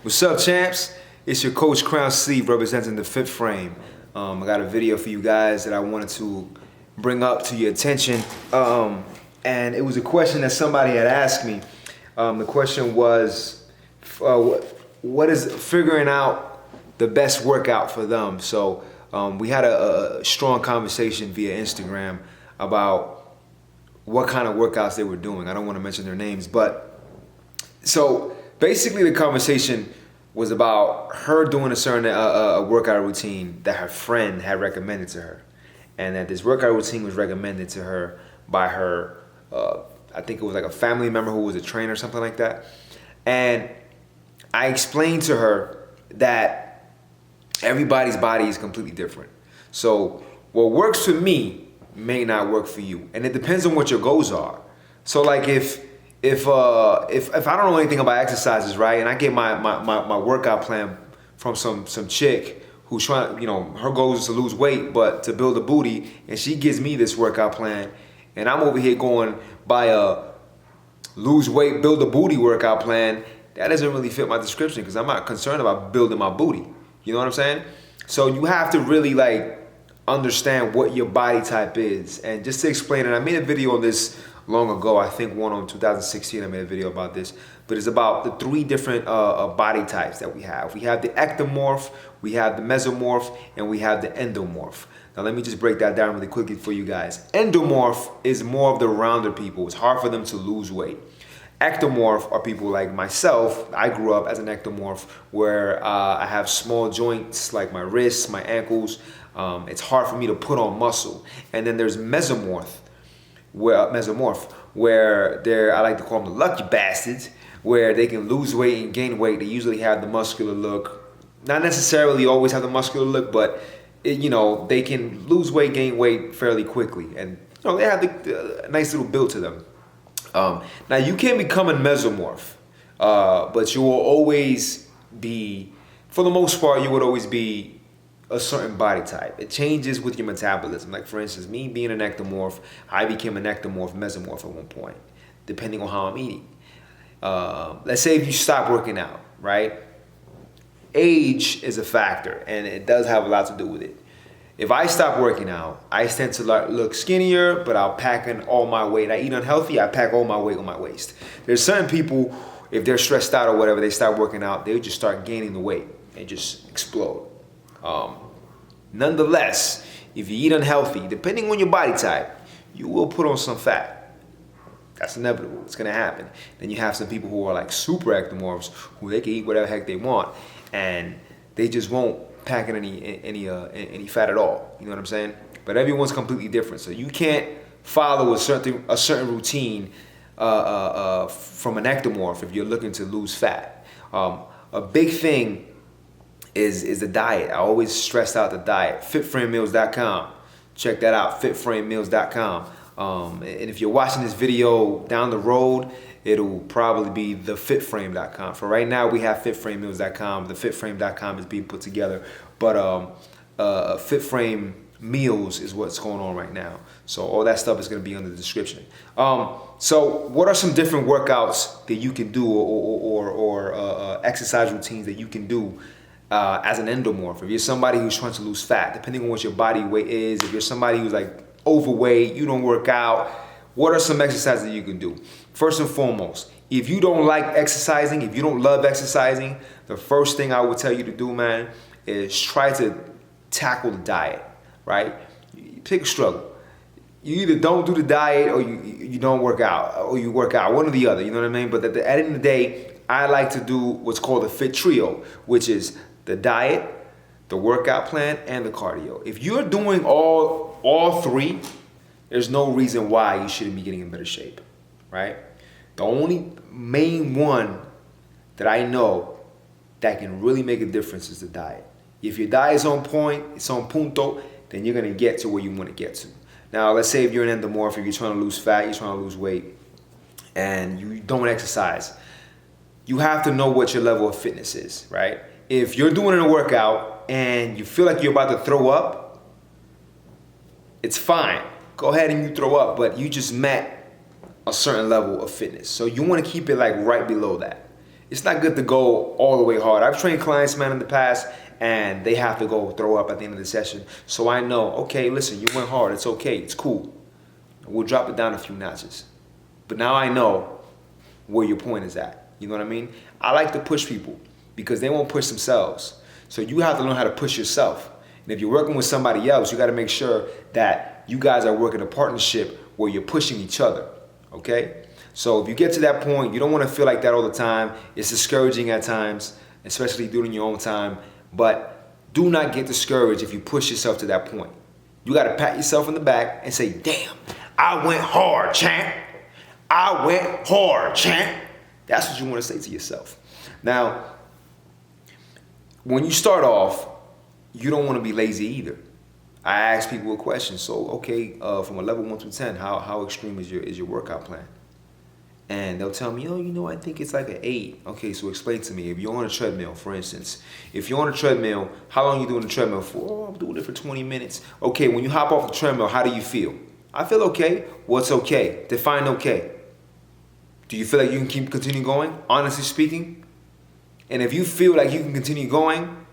What's up, champs? It's your coach Crown C representing the Fit Frame. I got a video for you guys that I wanted to bring up to your attention. And it was a question that somebody had asked me. The question was, what is figuring out the best workout for them? So we had a strong conversation via Instagram about what kind of workouts they were doing. I don't want to mention their names, but so basically the conversation was about her doing a certain workout routine that her friend had recommended to her, and that this workout routine was recommended to her by her, I think it was like a family member who was a trainer or something like that. And I explained to her that everybody's body is completely different. So what works for me may not work for you, and it depends on what your goals are. So like if I don't know anything about exercises, right, and I get my workout plan from some chick who's trying, her goal is to lose weight but to build a booty, and she gives me this workout plan, and I'm over here going by a lose weight, build a booty workout plan, that doesn't really fit my description because I'm not concerned about building my booty. You know what I'm saying? So you have to really understand what your body type is. And just to explain it, I made a video on this long ago. I think one on 2016 I made a video about this, but it's about the three different body types that we have. We have the ectomorph, we have the mesomorph, and we have the endomorph. Now let me just break that down really quickly for you guys. Endomorph is more of the rounder people. It's hard for them to lose weight. Ectomorph are people like myself. I grew up as an ectomorph where I have small joints like my wrists, my ankles. It's hard for me to put on muscle. And then there's mesomorph, where I like to call them the lucky bastards, where they can lose weight and gain weight. They usually have the muscular look. Not necessarily always have the muscular look, but they can lose weight, gain weight fairly quickly. And they have a nice little build to them. Now you can become a mesomorph, but you will always be, for the most part, you would always be a certain body type. It changes with your metabolism. Like for instance, me being an ectomorph, I became an ectomorph, mesomorph at one point, depending on how I'm eating. Let's say if you stop working out, right? Age is a factor, and it does have a lot to do with it. If I stop working out, I tend to look skinnier, but I'll pack in all my weight. I eat unhealthy, I pack all my weight on my waist. There's certain people, if they're stressed out or whatever, they start working out, they just start gaining the weight and just explode. Nonetheless, if you eat unhealthy, depending on your body type, you will put on some fat. That's inevitable. It's gonna happen. Then you have some people who are like super ectomorphs, who they can eat whatever the heck they want, and they just won't pack in any fat at all. You know what I'm saying? But everyone's completely different, so you can't follow a certain routine from an ectomorph if you're looking to lose fat. A big thing is the diet. I always stress out the diet. Fitframemeals.com. Check that out, fitframemeals.com. And if you're watching this video down the road, it'll probably be the fitframe.com. For right now, we have fitframemeals.com. The fitframe.com is being put together, but Fitframe Meals is what's going on right now. So all that stuff is going to be under the description. So what are some different workouts that you can do, or exercise routines that you can do as an endomorph? If you're somebody who's trying to lose fat, depending on what your body weight is, if you're somebody who's like overweight, you don't work out, what are some exercises that you can do? First and foremost, if you don't like exercising, if you don't love exercising, the first thing I would tell you to do, man, is try to tackle the diet, right? Pick a struggle. You either don't do the diet or you don't work out, or you work out, one or the other, you know what I mean? But at the end of the day, I like to do what's called a fit trio, which is the diet, the workout plan, and the cardio. If you're doing all three, there's no reason why you shouldn't be getting in better shape, right? The only main one that I know that can really make a difference is the diet. If your diet is on point, it's on punto, then you're gonna get to where you wanna get to. Now, let's say if you're an endomorph, if you're trying to lose fat, you're trying to lose weight, and you don't exercise, you have to know what your level of fitness is, right? If you're doing a workout and you feel like you're about to throw up, it's fine. Go ahead and you throw up, but you just met a certain level of fitness. So you want to keep it like right below that. It's not good to go all the way hard. I've trained clients, man, in the past, and they have to go throw up at the end of the session. So I know, okay, listen, you went hard. It's okay. It's cool. We'll drop it down a few notches. But now I know where your point is at. You know what I mean? I like to push people because they won't push themselves. So you have to learn how to push yourself. And if you're working with somebody else, you got to make sure that you guys are working a partnership where you're pushing each other. Okay? So if you get to that point, you don't want to feel like that all the time. It's discouraging at times, especially doing your own time. But do not get discouraged if you push yourself to that point. You got to pat yourself in the back and say, damn, I went hard, champ. I went hard, champ. That's what you want to say to yourself. Now, when you start off, you don't want to be lazy either. I ask people a question. So, okay, from a level 1 through 10, how extreme is your workout plan? And they'll tell me, oh, you know, I think it's like an 8. Okay, so explain to me. If you're on a treadmill, for instance, if you're on a treadmill, how long are you doing the treadmill for? Oh, I'm doing it for 20 minutes. Okay, when you hop off the treadmill, how do you feel? I feel okay. What's okay? Define okay. Do you feel like you can continue going, honestly speaking? And if you feel like you can continue going,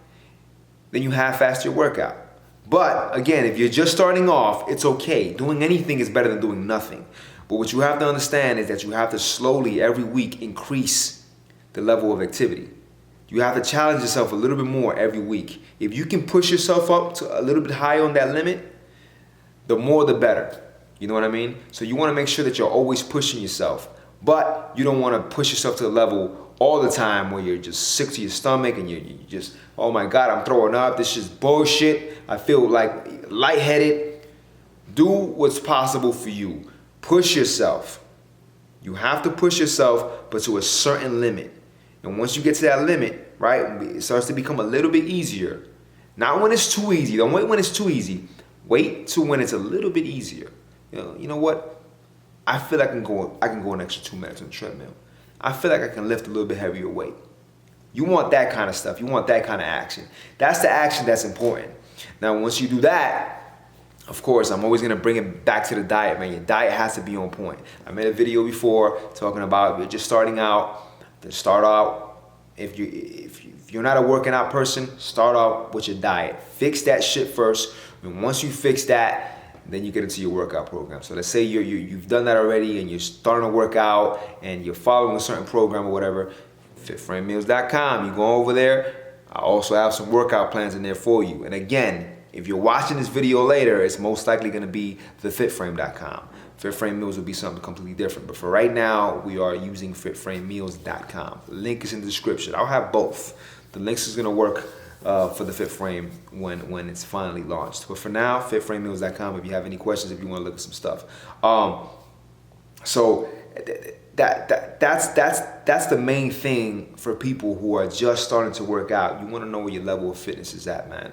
then you half-assed your workout. But again, if you're just starting off, it's okay. Doing anything is better than doing nothing. But what you have to understand is that you have to slowly, every week, increase the level of activity. You have to challenge yourself a little bit more every week. If you can push yourself up to a little bit higher on that limit, the more the better. You know what I mean? So you want to make sure that you're always pushing yourself. But you don't want to push yourself to the level all the time where you're just sick to your stomach and you just, oh my God, I'm throwing up. This is bullshit. I feel like lightheaded. Do what's possible for you. Push yourself. You have to push yourself, but to a certain limit. And once you get to that limit, right, it starts to become a little bit easier. Not when it's too easy. Don't wait when it's too easy. Wait till when it's a little bit easier. You know what? I feel like I can go an extra 2 minutes on the treadmill. I feel like I can lift a little bit heavier weight. You want that kind of stuff. You want that kind of action. That's the action that's important. Now, once you do that, of course, I'm always going to bring it back to the diet, man. Your diet has to be on point. I made a video before talking about if you're just starting out, then start out. If you're not a working out person, start out with your diet. Fix that shit first. And once you fix that, then you get into your workout program. So let's say you've done that already and you're starting to work out and you're following a certain program or whatever, fitframemeals.com. You go over there. I also have some workout plans in there for you. And again, if you're watching this video later, it's most likely going to be thefitframe.com. FitFrame Meals will be something completely different. But for right now, we are using fitframemeals.com. The link is in the description. I'll have both. The links is going to work for the FitFrame when it's finally launched. But for now, fitframemeals.com if you have any questions, if you want to look at some stuff. So that's the main thing for people who are just starting to work out. You want to know where your level of fitness is at, man.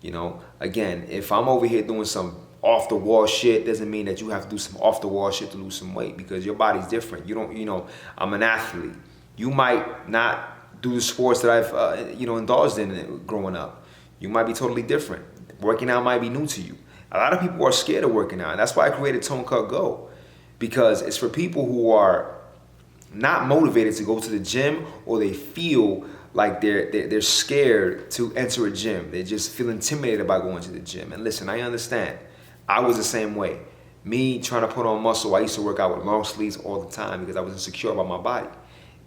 You know, again, if I'm over here doing some off the wall shit, doesn't mean that you have to do some off the wall shit to lose some weight, because your body's different. I'm an athlete. You might not do the sports that I've indulged in growing up. You might be totally different. Working out might be new to you. A lot of people are scared of working out, and that's why I created Tone Cut Go, because it's for people who are not motivated to go to the gym, or they feel like they're scared to enter a gym. They just feel intimidated by going to the gym. And listen, I understand. I was the same way. Me trying to put on muscle, I used to work out with long sleeves all the time because I was insecure about my body,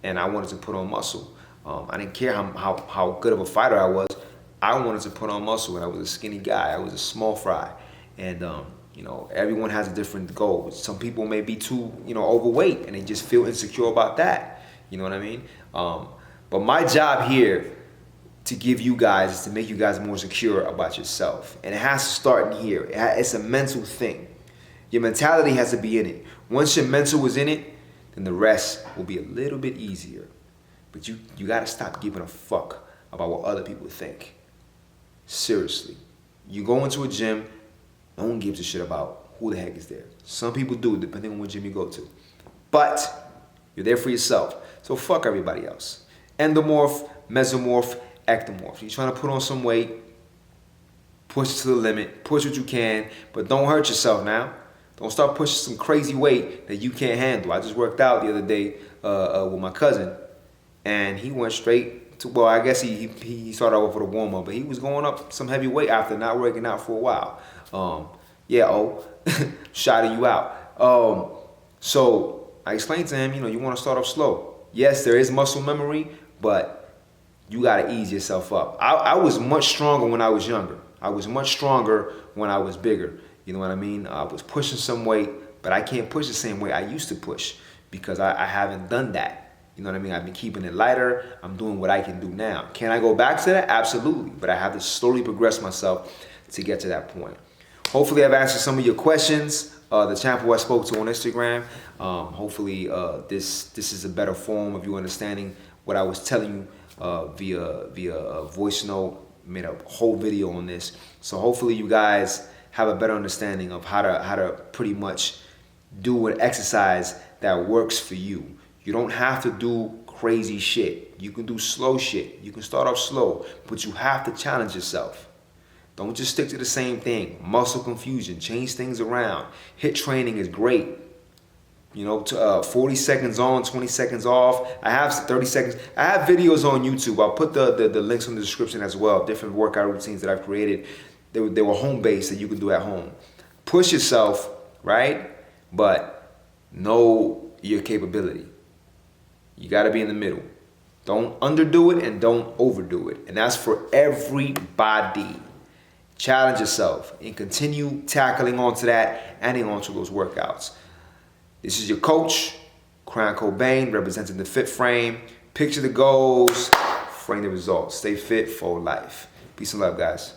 and I wanted to put on muscle. I didn't care how good of a fighter I was. I wanted to put on muscle, and I was a skinny guy. I was a small fry. And, everyone has a different goal. Some people may be too, overweight, and they just feel insecure about that. You know what I mean? But my job here to give you guys is to make you guys more secure about yourself. And it has to start in here. It's a mental thing. Your mentality has to be in it. Once your mental is in it, then the rest will be a little bit easier. But you got to stop giving a fuck about what other people think. Seriously. You go into a gym, no one gives a shit about who the heck is there. Some people do, depending on what gym you go to. But you're there for yourself. So fuck everybody else. Endomorph, mesomorph, ectomorph. You're trying to put on some weight, push it to the limit, push what you can, but don't hurt yourself now. Don't start pushing some crazy weight that you can't handle. I just worked out the other day with my cousin. and he went straight to, well, I guess he started off with a warm up, but he was going up some heavy weight after not working out for a while. Yeah, shouting you out. So I explained to him, you want to start off slow. Yes, there is muscle memory, but you got to ease yourself up. I was much stronger when I was younger. I was much stronger when I was bigger. You know what I mean? I was pushing some weight, but I can't push the same way I used to push because I haven't done that. You know what I mean? I've been keeping it lighter. I'm doing what I can do now. Can I go back to that? Absolutely. But I have to slowly progress myself to get to that point. Hopefully I've answered some of your questions. The chap who I spoke to on Instagram. Hopefully this is a better form of you understanding what I was telling you via a voice note. Made a whole video on this. So hopefully you guys have a better understanding of how to pretty much do an exercise that works for you. You don't have to do crazy shit. You can do slow shit. You can start off slow, but you have to challenge yourself. Don't just stick to the same thing. Muscle confusion, change things around. HIIT training is great. 40 seconds on, 20 seconds off. I have 30 seconds. I have videos on YouTube. I'll put the links in the description as well. Different workout routines that I've created. They were home-based that you can do at home. Push yourself, right? But know your capability. You got to be in the middle. Don't underdo it and don't overdo it. And that's for everybody. Challenge yourself and continue tackling onto that, adding onto those workouts. This is your coach, Crown Cobain, representing the Fit Frame. Picture the goals, frame the results. Stay fit for life. Peace and love, guys.